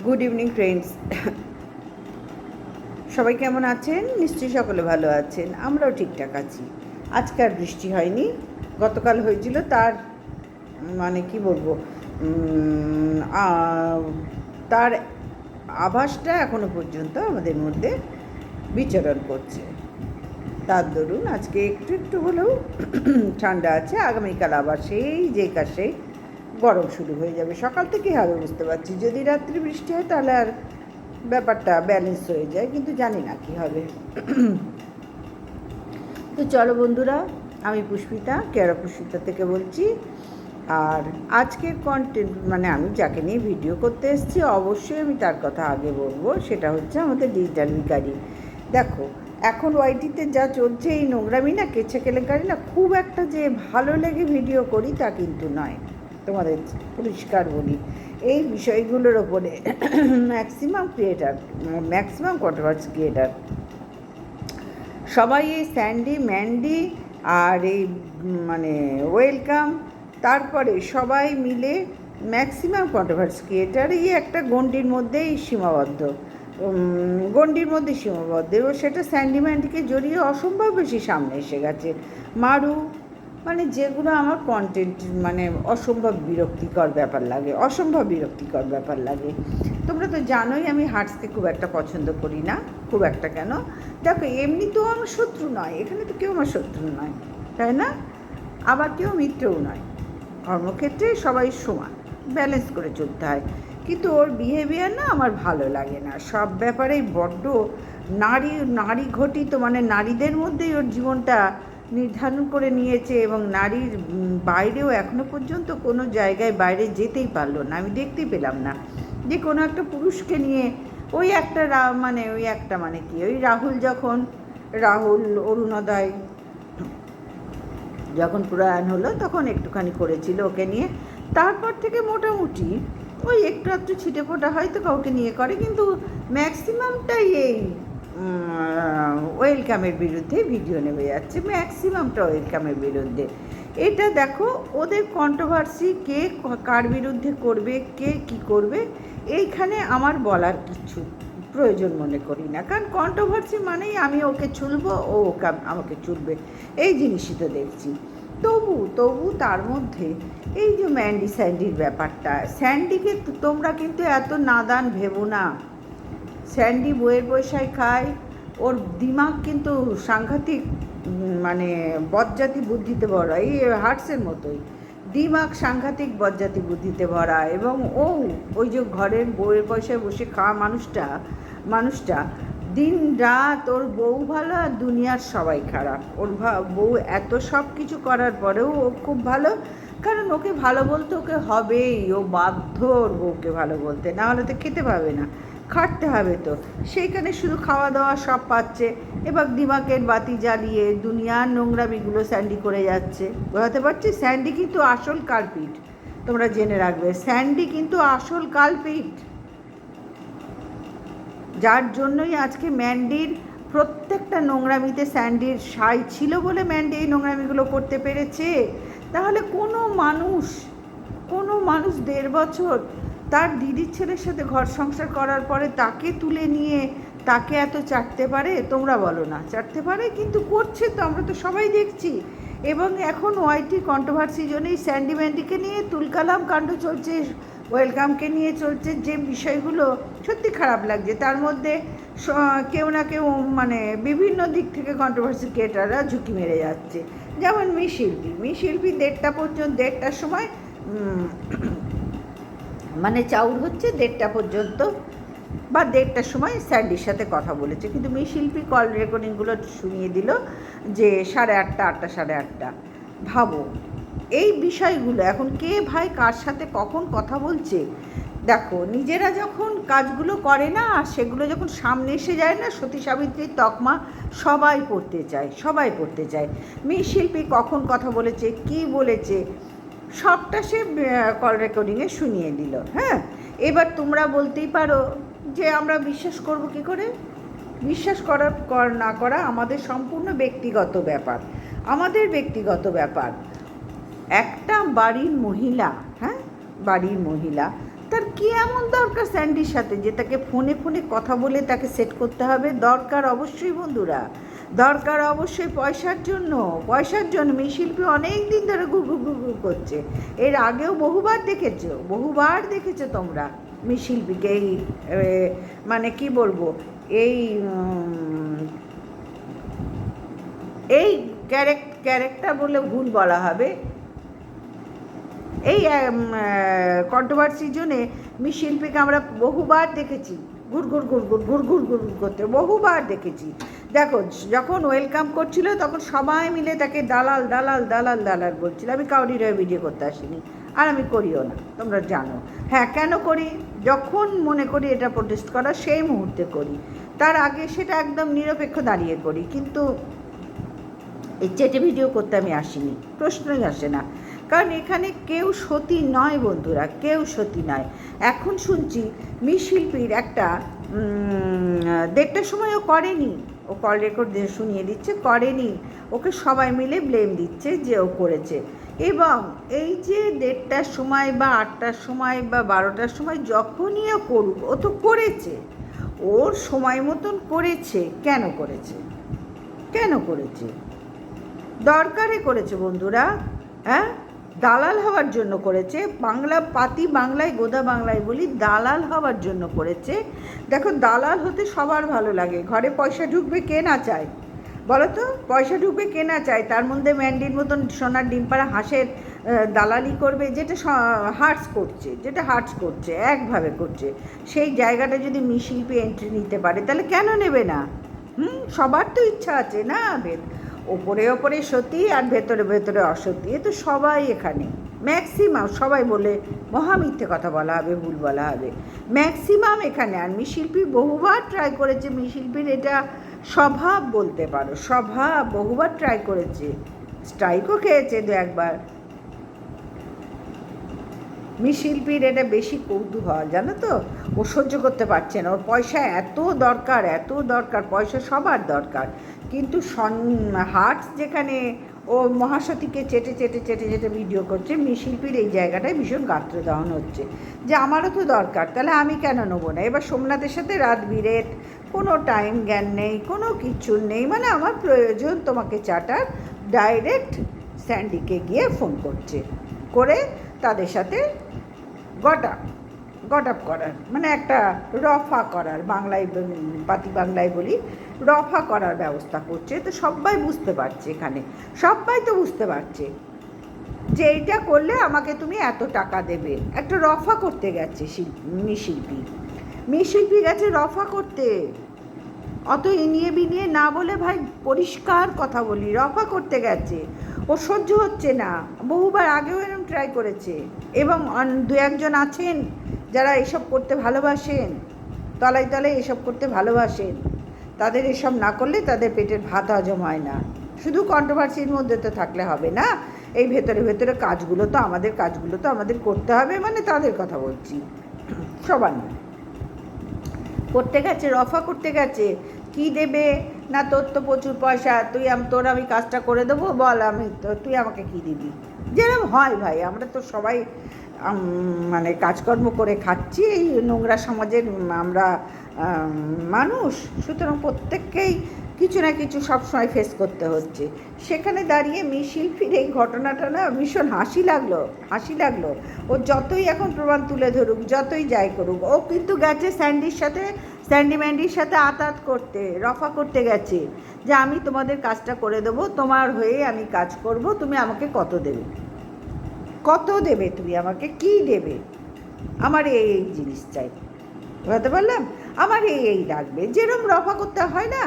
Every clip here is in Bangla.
Good evening friends. সবাই কেমন আছেন? নিশ্চয়ই সকলে ভালো আছেন, আমরাও ঠিকঠাক আছি। আজকে আর বৃষ্টি হয়নি, গতকাল হয়েছিল। তার মানে কি বলবো, তার আভাসটা এখনো পর্যন্ত আমাদের মধ্যে বিচরণ করছে। তার দরুন আজকে একটু একটু হলেও ঠান্ডা আছে। আগামীকাল আবার সেই কাশে গরম শুরু হয়ে যাবে। সকাল থেকেই হবে বুঝতে পারছি। যদি রাত্রি বৃষ্টি হয় তাহলে আর ব্যাপারটা ব্যালেন্স হয়ে যায়, কিন্তু জানি না কী হবে। তো চলো বন্ধুরা, আমি পুষ্পিতা, কেয়ারা পুষ্পিতা থেকে বলছি। আর আজকের কন্টেন্ট মানে আমি যাকে নিয়ে ভিডিও করতে এসেছি অবশ্যই আমি তার কথা আগে বলবো। সেটা হচ্ছে আমাদের ডিজিটাল ভিখারি। দেখো, এখন ওয়াইটিতে যা চলছে, এই নোংরামি না, কেচ্ছে কেলেঙ্কারি না, খুব একটা যে ভালো লেগে ভিডিও করি তা কিন্তু নয়। তোমাদের পরিষ্কার বলি, এই বিষয়গুলোর ওপরে ম্যাক্সিমাম কন্ট্রোভার্সি ক্রিয়েটার সবাই এই স্যান্ডি ম্যান্ডি আর এই মানে ওয়েলকাম, তারপরে সবাই মিলে ম্যাক্সিমাম কন্ট্রোভার্সি ক্রিয়েটার এই একটা গণ্ডির মধ্যেই সীমাবদ্ধ, এবং সেটা স্যান্ডি ম্যান্ডিকে জড়িয়ে অসম্ভব বেশি সামনে এসে গেছে। মারু, মানে যেগুলো আমার কন্টেন্ট মানে অসম্ভব বিরক্তিকর ব্যাপার লাগে। তোমরা তো জানোই আমি হার্টসকে খুব একটা পছন্দ করি না, খুব একটা কেন। দেখো, এমনি তো আমার শত্রু নয়, এখানে তো কেউ আমার শত্রু নয়, তাই না? আবার কেউ মিত্রও নয়। কর্মক্ষেত্রে সবাই সমান, ব্যালেন্স করে চলতে হয়। কিন্তু ওর বিহেভিয়ার না আমার ভালো লাগে না। সব ব্যাপারেই বড্ড নারী ঘটিত, মানে নারীদের মধ্যেই ওর জীবনটা নির্ধারণ করে নিয়েছে, এবং নারীর বাইরেও এখনো পর্যন্ত কোনো জায়গায় বাইরে যেতেই পারলো না। আমি দেখতেই পেলাম না যে কোনো একটা পুরুষকে নিয়ে ওই রাহুল অরুণোদয় যখন প্রয়াণ হলো তখন একটুখানি করেছিল ওকে নিয়ে। তারপর থেকে মোটামুটি ওই একটু একটু ছিটে ফোটা হয়তো কাউকে নিয়ে করে, কিন্তু ম্যাক্সিমামটাই এই ওয়েলকামের বিরুদ্ধে ভিডিও নেমে যাচ্ছে, ম্যাক্সিমামটা ওয়েলকামের বিরুদ্ধে। এটা দেখো, ওদের কন্ট্রোভার্সি কে কার বিরুদ্ধে করবে, কে কি করবে, এইখানে আমার বলার কিছু প্রয়োজন মনে করি না। কারণ কন্ট্রোভার্সি মানেই আমি ওকে ছুলবো, ও ওকে আমাকে ছুলবে, এই জিনিসই তো দেখছি। তবু তার মধ্যে এই যে স্যান্ডির ব্যাপারটা, স্যান্ডিকে তোমরা কিন্তু এত নাদান ভেবো না। স্যান্ডি বইয়ের পয়সায় খায়, ওর দিমাগ কিন্তু সাংঘাতিক, মানে বজ্জাতি বুদ্ধিতে ভরা, এই হার্টসের মতোই দিমাগ সাংঘাতিক বজ্জাতি বুদ্ধিতে ভরা। এবং ওই যে ঘরের বউয়ের পয়সায় বসে খাওয়া মানুষটা দিন রাত ওর বউ ভালো আর দুনিয়ার সবাই খারাপ। ওর বউ এত সব কিছু করার পরেও ও খুব ভালো, কারণ ওকে ভালো বলতে ওকে হবেই, ও বাধ্য ওর বউকে ভালো বলতে, না হলে তো খেতে পাবে না, খাটতে হবে। তো সেইখানে শুধু খাওয়া দাওয়া সব পাচ্ছে, এবার দিমাগের বাতি জ্বালিয়ে দুনিয়ার নোংরামিগুলো স্যান্ডি করে যাচ্ছে। বোঝাতে পারছি, স্যান্ডি কিন্তু আসল কালপিট। তোমরা জেনে রাখবে, স্যান্ডি কিন্তু আসল কালপিট, যার জন্যই আজকে ম্যান্ডির প্রত্যেকটা নোংরামিতে স্যান্ডির সাই ছিল বলে ম্যান্ডি এই নোংরামিগুলো করতে পেরেছে। তাহলে কোনো মানুষ 1.5 বছর তার দিদির ছেলের সাথে ঘর সংসার করার পরে তাকে তুলে নিয়ে তাকে এত চাটতে পারে? তোমরা বলো না চাটতে পারে? কিন্তু করছে তো, আমরা তো সবাই দেখছি। এবং এখন ওয়াইটি কন্ট্রোভার্সি জন্যই স্যান্ডি ম্যান্ডিকে নিয়ে তুলকালাম কাণ্ড চলছে, ওয়েলকামকে নিয়ে চলছে, যে বিষয়গুলো সত্যি খারাপ লাগছে। তার মধ্যে কেউ না কেউ মানে বিভিন্ন দিক থেকে কন্ট্রোভার্সি ক্রিয়েটাররা ঝুঁকি মেরে যাচ্ছে। যেমন শিল্পী 1টার সময় মানে চাউর হচ্ছে 1:30 পর্যন্ত বা 1:30টার সময় স্যান্ডির সাথে কথা বলেছে, কিন্তু শিল্পী কল রেকর্ডিংগুলো শুনিয়ে দিল যে 8:30, 8:30। ভাবো এই বিষয়গুলো এখন কে ভাই কার সাথে কখন কথা বলছে। দেখো, নিজেরা যখন কাজগুলো করে না, আর সেগুলো যখন সামনে এসে যায় না, সতী সাবিত্রীর তকমা সবাই পড়তে চায়। শিল্পী কখন কথা বলেছে, কি বলেছে, সবটা সে কল রেকর্ডিংয়ে শুনিয়ে দিল। হ্যাঁ, এবার তোমরা বলতেই পারো যে আমরা বিশ্বাস করব কী করে? বিশ্বাস না করা আমাদের সম্পূর্ণ ব্যক্তিগত ব্যাপার। একটা বাড়ির মহিলা, তার কি এমন দরকার স্যান্ডির সাথে যে তাকে ফোনে ফোনে কথা বলে তাকে সেট করতে হবে? দরকার অবশ্যই বন্ধুরা, দরকার অবশ্যই পয়সার জন্য। পয়সার জন্য শিল্পী অনেক দিন ধরে ঘুঘু ঘুঘু করছে। এর আগেও বহুবার দেখেছো তোমরা শিল্পীকে এই মানে কি বলবো, এই এই ক্যারেক্টার বলে ভুল বলা হবে, এই কন্ট্রোভার্সির জন্যে শিল্পীকে আমরা বহুবার দেখেছি ঘুর করতে, বহুবার দেখেছি। দেখো, যখন ওয়েলকাম করছিল তখন সবাই মিলে তাকে দালাল দালাল দালাল দালাল বলছিল। আমি কাউরির হয়ে ভিডিও করতে আসিনি, আর আমি করিও না, তোমরা জানো। হ্যাঁ, কেন করি? যখন মনে করি এটা প্রোটেস্ট করা, সেই মুহূর্তে করি। তার আগে সেটা একদম নিরপেক্ষ দাঁড়িয়ে করি। কিন্তু এই চেটে ভিডিও করতে আমি আসিনি, প্রশ্নই আসে না। কারণ এখানে কেউ সতী নয় বন্ধুরা, কেউ সতী নয়। এখন শুনছি শিল্পীর একটা 1:30টার সময়ও করেনি, ও কল রেকর্ড দিয়ে শুনিয়ে দিচ্ছে করেনি, ওকে সবাই মিলে ব্লেম দিচ্ছে যে ও করেছে। এবং এই যে 1:30টার সময় বা 8টার সময় বা 12টার সময় যখনই ও করুক, ও তো করেছে, ওর সময় মতন করেছে। কেন করেছে? কেন করেছে? দরকারে করেছে বন্ধুরা, হ্যাঁ? দালাল হওয়ার জন্য করেছে। বাংলায় গোদা বাংলায় বলি, দালাল হওয়ার জন্য করেছে। দেখো, দালাল হতে সবার ভালো লাগে। ঘরে পয়সা ঢুকবে, কে না চায় বলো তো? পয়সা ঢুকবে, কে না চায়? তার মধ্যে ম্যান্ডির মতন সোনার ডিম পাড়া হাঁসের দালালি করবে, যেটা হার্টস করছে একভাবে করছে। সেই জায়গাটা যদি শিল্পী এন্ট্রি নিতে পারে, তাহলে কেন নেবে না? সবার তো ইচ্ছা আছে না। ওপরে ওপরে সতী আর ভেতরে ভেতরে অসতী, এ তো সবাই এখানে ম্যাক্সিমাম। সবাই বলে মহা মিথ্যে কথা বলা হবে, ভুল বলা হবে, ম্যাক্সিমাম এখানে। আর শিল্পী বহুবার ট্রাই করেছে, শিল্পীর এটা স্বভাব বলতে পারো, স্বভাব। বহুবার ট্রাই করেছে, স্ট্রাইকও খেয়েছে 2-1বার। শিল্পীর এটা বেশি কৌতূহল, জানো তো? ও সহ্য করতে পারছে না, ওর পয়সা এত দরকার, পয়সা সবার দরকার। কিন্তু হার্টস যেখানে ও মহাসতীকে চেটে ভিডিও করছে, শিল্পীর এই জায়গাটায় ভীষণ গাত্র দহন হচ্ছে যে আমারও তো দরকার, তাহলে আমি কেন নেবো না? এবার সোমনাথের সাথে রাত বিরেত, কোনো টাইম জ্ঞান নেই, কোনো কিছু নেই, মানে আমার প্রয়োজন তোমাকে চাটার, ডাইরেক্ট স্যান্ডিকে গিয়ে ফোন করছে, করে তাদের সাথে গট আপ করার, মানে একটা রফা করার, বাংলায় বলি, রফা করার ব্যবস্থা করছে। তো সবাই বুঝতে পারছে, এখানে সবাই তো বুঝতে পারছে যে এইটা করলে আমাকে তুমি এত টাকা দেবে। একটা রফা করতে গেছে শিল্পী গেছে রফা করতে। অত ইনিয়ে বিনিয়ে না বলে ভাই, পরিষ্কার কথা বলি, রফা করতে গেছে। ও সহ্য হচ্ছে না, বহুবার আগেও এরকম ট্রাই করেছে। এবং 2-1জন আছেন যারা এসব করতে ভালোবাসেন, তলায় এসব করতে ভালোবাসেন। তাদের এসব না করলে তাদের পেটের ভাত হজম হয় না। শুধু কন্ট্রোভার্সির মধ্যে তো থাকলে হবে না, এই ভেতরে কাজগুলো তো আমাদের করতে হবে। মানে তাদের কথা বলছি, সবার না। করতে গেছে, রফা করতে গেছে। কি দেবে না? তোর তো প্রচুর পয়সা, তোর আমি কাজটা করে দেবো, বল তুই আমাকে কি দিবি? যেরকম হয় ভাই, আমরা তো সবাই মানে কাজকর্ম করে খাচ্ছি, এই নোংরা সমাজের আমরা মানুষ, সুতরাং প্রত্যেককেই কিছু না কিছু সবসময় ফেস করতে হচ্ছে। সেখানে দাঁড়িয়ে শিল্পীর এই ঘটনাটা না ভীষণ হাসি লাগলো। ও যতই এখন প্রমাণ তুলে ধরুক, যতই যাই করুক, ও কিন্তু গেছে স্যান্ডি ম্যান্ডির সাথে আতাত করতে, রফা করতে গেছে যে আমি তোমাদের কাজটা করে দেবো, তোমার হয়ে আমি কাজ করব, তুমি আমাকে কত দেবে তুমি আমাকে কি দেবে? আমার এই জিনিস চাই, বুঝতে পারলাম, আমার এই লাগবে। যেরকম রফা করতে হয় না,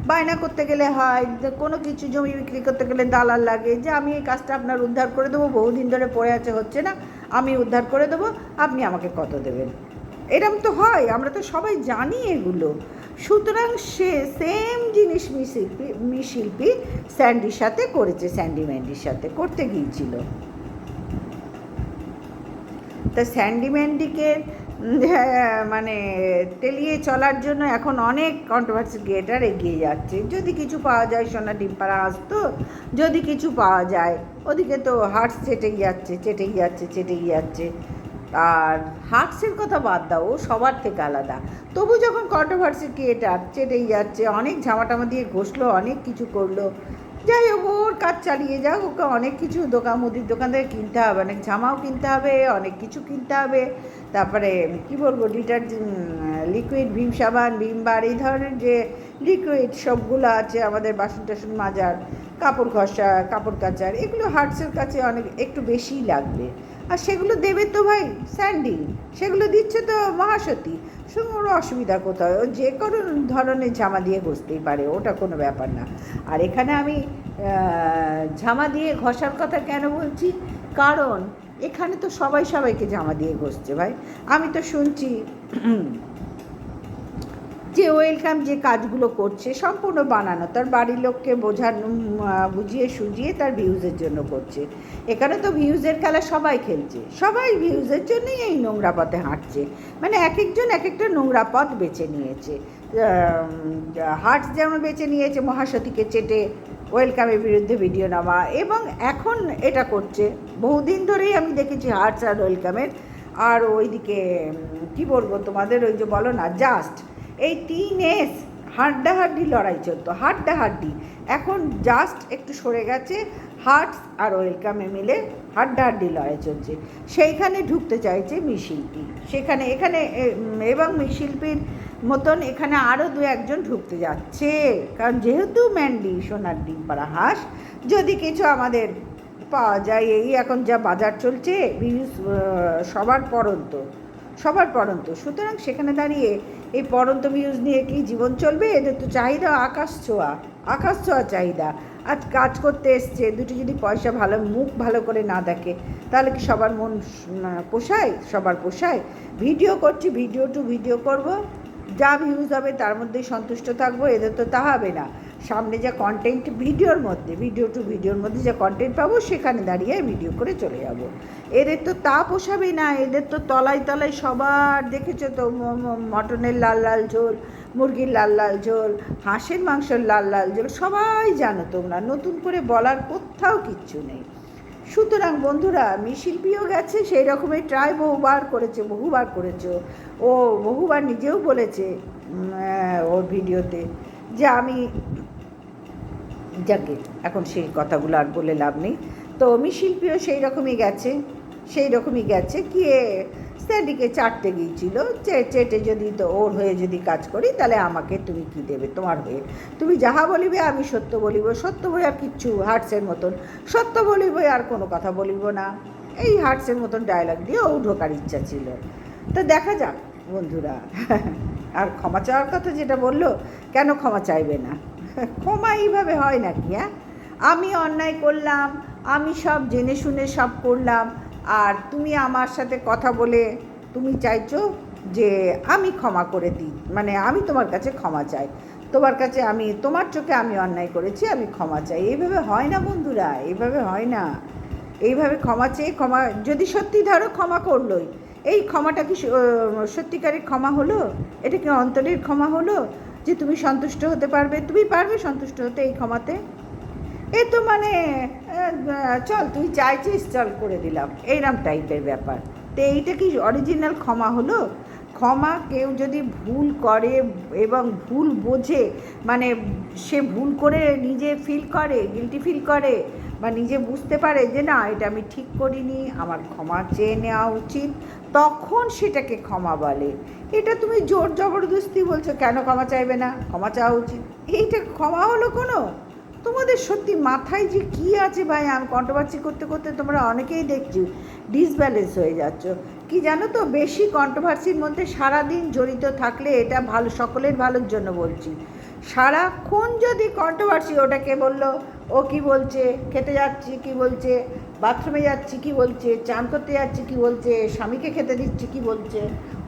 বায়না করতে গেলে হয়, কোনো কিছু জমি বিক্রি করতে গেলে দালাল লাগে, যে আমি এই কাজটা আপনার উদ্ধার করে দেবো, বহুদিন ধরে পড়ে আছে, হচ্ছে না, আমি উদ্ধার করে দেবো, আপনি আমাকে কত দেবেন? এরকম তো হয়, আমরা তো সবাই জানি এগুলো। সুতরাং সেম জিনিস শিল্পী স্যান্ডির সাথে করেছে, স্যান্ডি ম্যান্ডির সাথে করতে গিয়েছিল। তা স্যান্ডি ম্যান্ডিকে মানে তেলিয়ে চলার জন্য এখন অনেক কন্ট্রোভার্সি ক্রিয়েটার এগিয়ে যাচ্ছে। যদি কিছু পাওয়া যায়, সোনা ডিম পাড়া আসতো, যদি কিছু পাওয়া যায়। ওদিকে তো হার্টস চেটেই যাচ্ছে। আর হার্টসের কথা বাদ দাও, ও সবার থেকে আলাদা। তবু যখন কন্ট্রোভার্সি ক্রিয়েটার চেটেই যাচ্ছে, অনেক ঝামাটামা দিয়ে ঘষলো, অনেক কিছু করলো, যাই হোক ওর কাজ চালিয়ে যাক। ওকে অনেক কিছু মুদির দোকান থেকে কিনতে হবে, অনেক জামাও কিনতে হবে, অনেক কিছু কিনতে হবে। তারপরে কি বলবো, ডিটারজেন্ট, লিকুইড, ভীম সাবান, ভীম বার, এই ধরনের যে লিকুইড সবগুলো আছে আমাদের, বাসন টাসন মাজার, কাপড় ঘষা, কাপড় কাচার, এগুলো হার্টসের কাছে অনেক একটু বেশিই লাগবে। আর সেগুলো দেবে তো ভাই স্যান্ডি, সেগুলো দিচ্ছে তো মহাসতী, সঙ্গে ওর অসুবিধা কোথায়? ও যে কোনো ধরনের জামা দিয়ে ঘষতেই পারে, ওটা কোনো ব্যাপার না। আর এখানে আমি জামা দিয়ে ঘষার কথা কেন বলছি, কারণ এখানে তো সবাই সবাইকে জামা দিয়ে ঘষছে ভাই। আমি তো শুনছি যে ওয়েলকাম যে কাজগুলো করছে সম্পূর্ণ বানানো, তার বাড়ির লোককে বুঝিয়ে সুঝিয়ে তার ভিউজের জন্য করছে। এখানে তো ভিউজের খেলা সবাই খেলছে, সবাই ভিউজের জন্যই এই নোংরা পথে হাঁটছে। মানে এক একজন এক একটা নোংরা পথ বেছে নিয়েছে। হার্টস যেমন বেছে নিয়েছে মহাসতীকে চেটে ওয়েলকামের বিরুদ্ধে ভিডিও নামা, এবং এখন এটা করছে বহুদিন ধরেই আমি দেখেছি হার্টস আর ওয়েলকামের। আর ওইদিকে কী বলবো তোমাদের, ওই যে বলো না জাস্ট, এই 3S হাড্ডাহাড্ডি লড়াই চলতো, হাড্ডাহাড্ডি। এখন জাস্ট একটু সরে গেছে, হার্টস আর ওয়েলকামে মিলে হাড্ডাহাড্ডি লড়াই চলছে। সেইখানে ঢুকতে চাইছে মিশিল্পী, সেখানে এখানে, এবং মিশিল্পীর মতন এখানে আরও দু একজন ঢুকতে যাচ্ছে। কারণ যেহেতু ম্যান্ডি সোনার ডিম পাড়া হাঁস, যদি কিছু আমাদের পাওয়া যায়, এই এখন যা বাজার চলছে সবার পরন্ত, সুতরাং সেখানে দাঁড়িয়ে এই পরন্ত ভিউজ নিয়ে কি জীবন চলবে? এদের তো চাহিদা আকাশ ছোঁয়া চাহিদা। আজ কাজ করতে এসছে, দুটো যদি পয়সা ভালো, মুখ ভালো করে না দেখে, তাহলে কি সবার মন পোষায়? ভিডিও করছি, ভিডিও করব, যা ভিউজ হবে তার মধ্যেই সন্তুষ্ট থাকবো। এদের তো তা হবে না। সামনে যা কন্টেন্ট ভিডিওর মধ্যে যা কন্টেন্ট পাবো, সেখানে দাঁড়িয়ে ভিডিও করে চলে যাব। এদের তো তা পোষাবে না। এদের তো তলায় সবার দেখেছো তো, মটনের লাল লাল ঝোল, মুরগির লাল লাল ঝোল, হাঁসের মাংসের লাল লাল ঝোল, সবাই জানো তোমরা, নতুন করে বলার কোথাও কিচ্ছু নেই। সুতরাং বন্ধুরা, মিশিল্পীও গেছে সেই রকমের ট্রাই বহুবার করেছে। ও বহুবার নিজেও বলেছে ওর ভিডিওতে যে আমি, যাকে এখন সেই কথাগুলো আর বলে লাভ নেই। তো মিশিল্পীও সেই রকমই গেছে গিয়ে স্যান্ডিকে চাটতে গিয়েছিল, চেটে যদি তো ওর হয়ে যদি কাজ করি, তাহলে আমাকে তুমি কি দেবে? তোমার হয়ে তুমি যাহা বলিবে আমি সত্য বলিব, সত্য বই আর কিচ্ছু, হার্টসের মতন সত্য বলিব আর কোনো কথা বলিব না। এই হার্টসের মতন ডায়লগ দিয়ে ও ঢোকার ইচ্ছা ছিল। তো দেখা যাক বন্ধুরা। আর ক্ষমা চাওয়ার কথা যেটা বললো, কেন ক্ষমা চাইবে না? ক্ষমা এইভাবে হয় নাকি? আমি অন্যায় করলাম, আমি সব জেনে শুনে সব করলাম, আর তুমি আমার সাথে কথা বলে তুমি চাইছো যে আমি ক্ষমা করে দিই, মানে আমি তোমার কাছে ক্ষমা চাই, তোমার চোখে আমি অন্যায় করেছি, আমি ক্ষমা চাই। এইভাবে হয় না বন্ধুরা, এইভাবে হয় না। এইভাবে ক্ষমা চেয়ে যদি সত্যি ধরো ক্ষমা করলোই, এই ক্ষমাটা কি সত্যিকারের ক্ষমা হলো? এটা কি অন্তরের ক্ষমা হলো যে তুমি সন্তুষ্ট হতে পারবে? তুমি পারবে সন্তুষ্ট হতে এই ক্ষমাতে? এ তো মানে চল তুই চাইছিস, চল করে দিলাম, এইরকম টাইপের ব্যাপার। তো এইটা কি অরিজিনাল ক্ষমা হলো? ক্ষমা কেউ যদি ভুল করে এবং ভুল বোঝে, মানে সে ভুল করে নিজে গিল্টি ফিল করে, বা নিজে বুঝতে পারে যে না এটা আমি ঠিক করিনি, আমার ক্ষমা চেয়ে নেওয়া উচিত, তখন সেটাকে ক্ষমা বলে। এটা তুমি জোর জবরদস্তি বলছো কেন ক্ষমা চাইবে না, ক্ষমা চাওয়া উচিত, এইটা ক্ষমা হলো কোনো? তোমাদের সত্যি মাথায় যে কী আছে ভাই! আমি কন্ট্রোভার্সি করতে করতে তোমরা অনেকেই দেখছি ডিসব্যালেন্স হয়ে যাচ্ছ। কি জানো তো, বেশি কন্ট্রোভার্সির মধ্যে সারাদিন জড়িত থাকলে, এটা ভালো, সকলের ভালোর জন্য বলছি, সারাক্ষণ যদি কন্ট্রোভার্সি, ওটাকে বললো, ও কি বলছে, খেতে যাচ্ছি কি বলছে, বাথরুমে যাচ্ছি কি বলছে, চান করতে যাচ্ছি কি বলছে, স্বামীকে খেতে দিচ্ছি কি বলছে,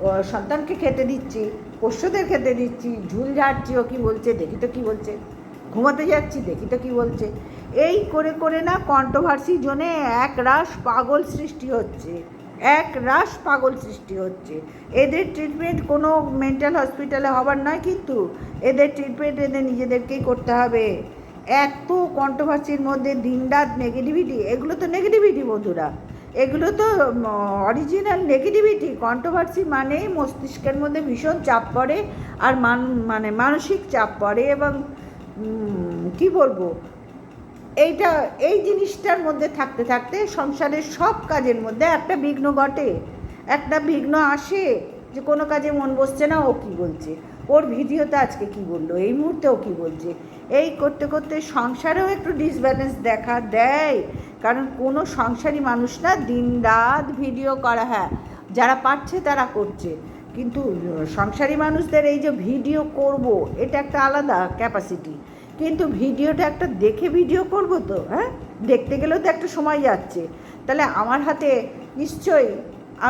ও সন্তানকে খেতে দিচ্ছি, পোষ্যদের খেতে দিচ্ছি, ঝুল ঝাড়ছি ও কি বলছে, দেখি তো কী বলছে, ঘুমাতে যাচ্ছি দেখি তো কী বলছে। এই করে করে না কন্ট্রোভার্সি জোনে এক রাশ পাগল সৃষ্টি হচ্ছে। এদের ট্রিটমেন্ট কোনো মেন্টাল হসপিটালে হবার নয়, কিন্তু এদের ট্রিটমেন্ট এদের নিজেদেরকেই করতে হবে। এত কন্ট্রোভার্সির মধ্যে দিনরাত নেগেটিভিটি, এগুলো তো নেগেটিভিটি বন্ধুরা, এগুলো তো অরিজিনাল নেগেটিভিটি। কন্ট্রোভার্সি মানেই মস্তিষ্কের মধ্যে ভীষণ চাপ পড়ে, আর মানে মানসিক চাপ পড়ে, এবং কি বলবো, এই জিনিসটার মধ্যে থাকতে থাকতে সংসারের সব কাজের মধ্যে একটা বিঘ্ন ঘটে, একটা বিঘ্ন আসে, যে কোনো কাজে মন বসছে না, ও কী বলছে, ওর ভিডিওতে আজকে কি বললো, এই মুহূর্তে ও কী বলছে, এই করতে করতে সংসারেও একটু ডিসব্যালেন্স দেখা দেয়। কারণ কোনো সংসারী মানুষ না দিন রাত ভিডিও করা, হ্যাঁ যারা পারছে তারা করছে, কিন্তু সংসারী মানুষদের এই যে ভিডিও করব, এটা একটা আলাদা ক্যাপাসিটি। কিন্তু ভিডিওটা একটা দেখে ভিডিও করব তো, হ্যাঁ দেখতে গেলেও তো একটা সময় যাচ্ছে। তাহলে আমার হাতে নিশ্চয়ই,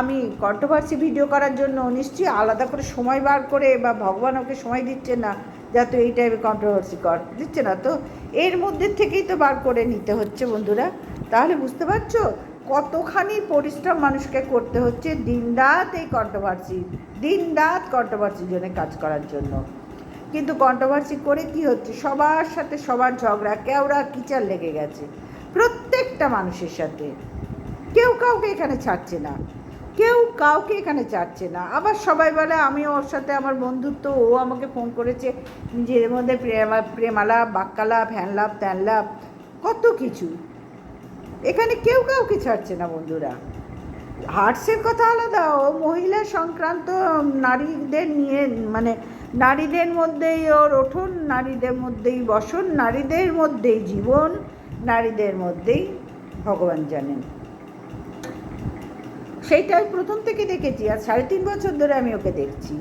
আমি কন্ট্রোভার্সি ভিডিও করার জন্য নিশ্চয়ই আলাদা করে সময় বার করে, বা ভগবান ওকে সময় দিচ্ছে না যাতে এই টাইপের কন্ট্রোভার্সি দিচ্ছে না, তো এর মধ্যে থেকেই তো বার করে নিতে হচ্ছে বন্ধুরা। তাহলে বুঝতে পারছো কতখানি পরিশ্রম মানুষকে করতে হচ্ছে দিনরাত এই কন্ট্রোভার্সির জন্য কাজ করার জন্য। কিন্তু কন্ট্রোভার্সি করে কি হচ্ছে, সবার সাথে সবার ঝগড়া, কেওড়া কিচার লেগে গেছে প্রত্যেকটা মানুষের সাথে। কেউ কাউকে এখানে ছাড়ছে না, আবার সবাই বলে আমি ওর সাথে আমার বন্ধুত্ব, ও আমাকে ফোন করেছে, নিজের মধ্যে প্রেমালাপ, বাক্যালাপ, হ্যানলাপ ত্যানলাপ, কত কিছু। এখানে কেউ কাউকে ছাড়ছে না বন্ধুরা। হার্টসের কথা আলাদা, ও মহিলা সংক্রান্ত, নারীদের নিয়ে, মানে নারীদের মধ্যেই ওর ওঠন, নারীদের মধ্যেই বসন, নারীদের মধ্যেই জীবন, নারীদের মধ্যেই ভগবান জানেন। সেইটাই প্রথম থেকে দেখেছি, আর 3.5 বছর ধরে আমি ওকে দেখছি।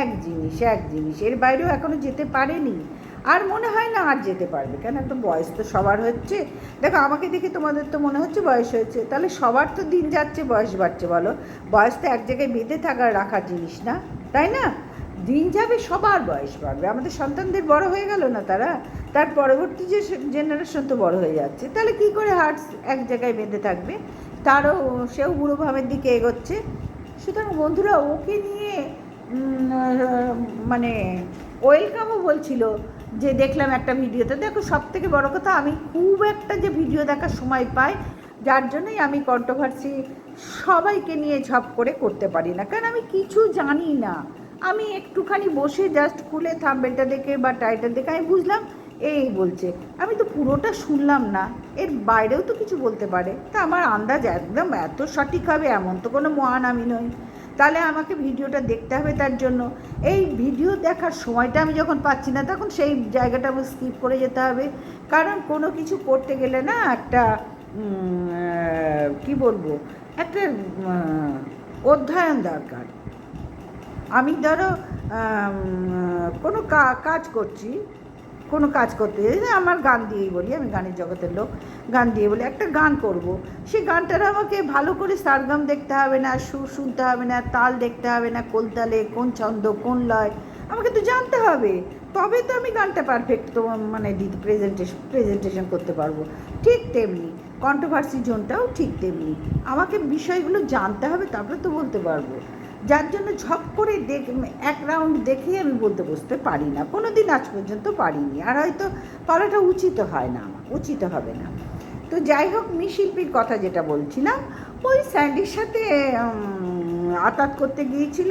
এক জিনিস, এর বাইরেও এখনও যেতে পারেনি, আর মনে হয় না আর যেতে পারবে। কেন, একটা বয়স তো সবার হচ্ছে। দেখো আমাকে দেখে তোমাদের তো মনে হচ্ছে বয়স হয়েছে, তাহলে সবার তো দিন যাচ্ছে, বয়স বাড়ছে। বলো, বয়স তো এক জায়গায় বেঁধে রাখার জিনিস না, তাই না? দিন যাবে, সবার বয়স বাড়বে। আমাদের সন্তানদের বড় হয়ে গেল না, তার পরবর্তী যে জেনারেশন তো বড় হয়ে যাচ্ছে, তাহলে কি করে হার্টস এক জায়গায় বেঁধে থাকবে? সেও বুড়ো ভাবের দিকে এগোচ্ছে। সুতরাং বন্ধুরা, ওকে নিয়ে মানে ওয়েলকামও বলছিল, যে দেখলাম একটা ভিডিওতে। দেখো সব থেকে বড় কথা, আমি খুব একটা যে ভিডিও দেখার সময় পাই, যার জন্যই আমি কন্ট্রোভার্সি সবাইকে নিয়ে ঝপ করে করতে পারি না, কারণ আমি কিছু জানি না। আমি একটুখানি বসে জাস্ট খুলে থাম্বনেলটা দেখে বা টাইটেল দেখে আমি বুঝলাম এই বলছে, আমি তো পুরোটা শুনলাম না, এর বাইরেও তো কিছু বলতে পারে। তা আমার আন্দাজ একদম এত সঠিক হবে এমন তো কোনো মহান আমি নই। তাহলে আমাকে ভিডিওটা দেখতে হবে, তার জন্য এই ভিডিও দেখার সময়টা আমি যখন পাচ্ছি না, তখন সেই জায়গাটা আমাকে স্কিপ করে যেতে হবে। কারণ কোনো কিছু করতে গেলে না একটা কি বলবো, একটা অধ্যয়ন দরকার। আমি ধরো কোনো কাজ করতে আমার গান দিয়েই বলি, আমি গানের জগতের লোক, গান দিয়ে বলি একটা গান করব, সেই গানটার আমাকে ভালো করে সারগম দেখতে হবে না, সুর শুনতে হবে না, তাল দেখতে হবে না, কোন তালে কোন ছন্দ কোন লয়, আমাকে তো জানতে হবে। তবে তো আমি গানটা পারফেক্ট তো মানে প্রেজেন্টেশন করতে পারবো। ঠিক তেমনি কন্ট্রোভার্সি জোনটাও ঠিক তেমনি, আমাকে বিষয়গুলো জানতে হবে, তারপরে তো বলতে পারবো। যার জন্য ঝপ করে এক রাউন্ড দেখেই আমি বলতে বসতে পারি না, কোনো দিন আজ পর্যন্ত পারিনি, আর হয়তো পারাটা উচিত হয় না, আমার উচিত হবে না। তো যাই হোক, শিল্পীর কথা যেটা বলছিলাম, ওই স্যান্ডির সাথে আতাত করতে গিয়েছিল,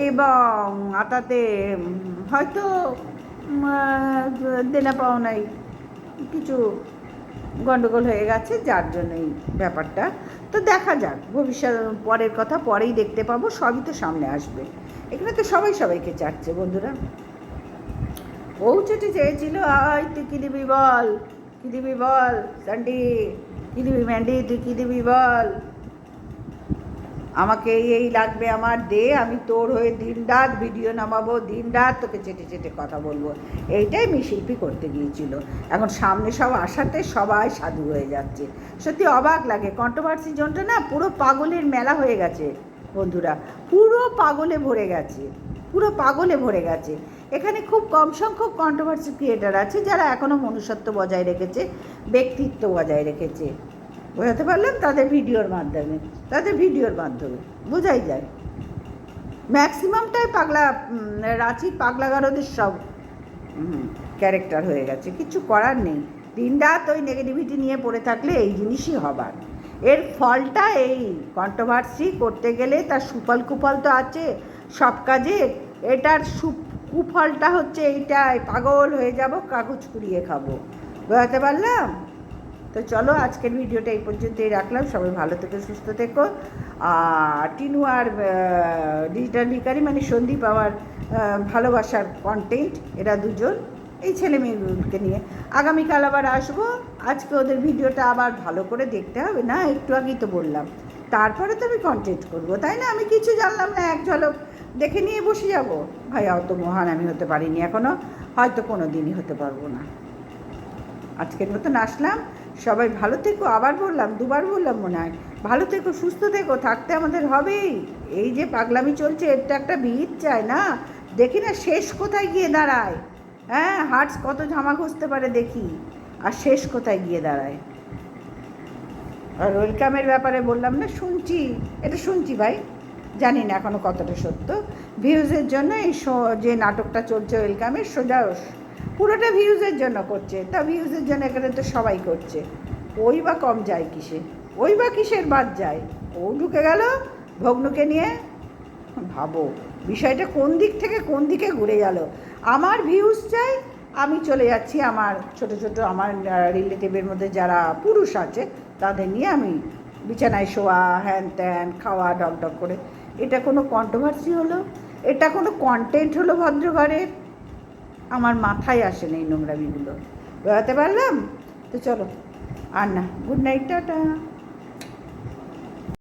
এবং আতাতে হয়তো দেনা পাওনাই কিছু গণ্ডগোল হয়ে গেছে, যার জন্যই ব্যাপারটা। তো দেখা যাক, ভবিষ্যৎ পরের কথা পরেই দেখতে পাবো, সবই তো সামনে আসবে। এখানে তো সবাইকে চাচ্ছে বন্ধুরা। ও চেটে চেয়েছিল, আয় তুই কী দিবি বল সান্ডি, কী দিবি ম্যান্ডি, তুই কী দিবি বল, আমাকে এই লাগবে, আমার দে, আমি তোর হয়ে দিন রাত ভিডিও নামাবো, দিন রাত তোকে চেটে কথা বলবো। এইটাই শিল্পী করতে গিয়েছিল। এখন সামনে সব আসাতে সবাই সাধু হয়ে যাচ্ছে, সত্যি অবাক লাগে। কন্ট্রোভার্সি জোনটা না পুরো পাগলের মেলা হয়ে গেছে বন্ধুরা, পুরো পাগলে ভরে গেছে। এখানে খুব কম সংখ্যক কন্ট্রোভার্সি ক্রিয়েটার আছে যারা এখনও মনুষ্যত্ব বজায় রেখেছে, ব্যক্তিত্ব বজায় রেখেছে। বোঝাতে পারলাম? তাদের ভিডিওর মাধ্যমে বোঝাই যায়। ম্যাক্সিমামটাই রাঁচির পাগলাগারদের সব ক্যারেক্টার হয়ে গেছে, কিছু করার নেই। দিন রাত ওই নেগেটিভিটি নিয়ে পড়ে থাকলে এই জিনিসই হবার। এর ফলটা এই কন্ট্রোভার্সি করতে গেলে তার সুফল কুফল তো আছে সব কাজে। এটার কুফলটা হচ্ছে এইটাই, পাগল হয়ে যাব, কাগজ কুড়িয়ে খাবো। বুঝতে পারলাম? তো চলো আজকের ভিডিওটা এই পর্যন্তই রাখলাম। সবাই ভালো থেকো, সুস্থ থেকো। আর টিনু আর ডিজিটাল ভিখারি মানে সন্দীপ আমার ভালোবাসার কন্টেন্ট, এরা দুজন এই ছেলে মেয়েগুলোকে নিয়ে আগামীকাল আবার আসবো। আজকে ওদের ভিডিওটা আবার ভালো করে দেখতে হবে না, একটু আগেই তো বললাম, তারপরে তো আমি কন্টেন্ট করবো, তাই না? আমি কিছু জানলাম না, এক ঝলক দেখে নিয়ে বসে যাব? ভাই অত মহান আমি হতে পারিনি এখনও, হয়তো কোনো দিনই হতে পারবো না। আজকের মতন আসলাম। সবাই ভালো থেকো, আবার বললাম, দুবার বললাম মনে হয়, ভালো থেকো, সুস্থ থেকো, থাকতে আমাদের হবেই। এই যে পাগলামি চলছে এটা একটা ভিত চায় না, দেখি না শেষ কোথায় গিয়ে দাঁড়ায়। হ্যাঁ, হার্টস কত ঝামা ঘষতে পারে দেখি, আর শেষ কোথায় গিয়ে দাঁড়ায়। আর ওয়েলকামের ব্যাপারে বললাম না, শুনছি, এটা শুনছি ভাই, জানি না এখনও কতটা সত্য। ভিউজের জন্য এই যে নাটকটা চলছে ওয়েলকামের, সোজা পুরোটা ভিউজের জন্য করছে। তা ভিউজের জন্য এখানে তো সবাই করছে, ওই বা কম যায় কিসে, ওই বা কিসের বাদ যায়। ও ঢুকে গেল ভগ্নুকে নিয়ে। ভাবো বিষয়টা কোন দিক থেকে কোন দিকে ঘুরে গেল। আমার ভিউজ চাই, আমি চলে যাচ্ছি আমার ছোট ছোট আমার রিলেটিভের মধ্যে যারা পুরুষ আছে তাদের নিয়ে আমি বিছানায় শোয়া, হ্যান ত্যান, খাওয়া, ডক ডক করে। এটা কোনো কন্ট্রোভার্সি হলো? এটা কোনো কন্টেন্ট হলো ভদ্রঘরের? আমার মাথায় আসে না এই নোংরামিগুলো। বেড়াতে পারলাম তো চলো, আর না, গুড নাইট, টাটা।